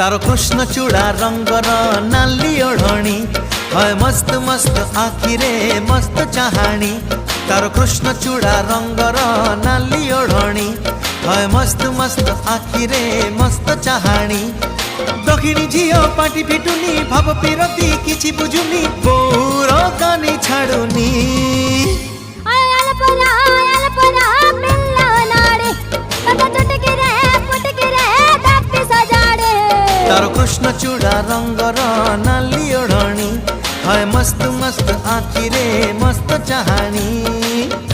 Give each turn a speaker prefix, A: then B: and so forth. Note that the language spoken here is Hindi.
A: तारो कृष्ण चूड़ा रंगर नाली ओढ़णी है मस्त मस्त आखिरे मस्त चाहाणी। तारो कृष्ण चूड़ा रंगर नाली ओढ़णी है मस्त मस्त आखिरे मस्त चाहाणी। दक्षिणी झियो पाटी फिटुनी भाव पिरती किछि बुझुनी बोर कानी छाड़ुनी। तारो कृष्ण चूड़ा रंगर नाली ओढ़णी है मस्त मस्त आखिरे मस्त चाहाणी।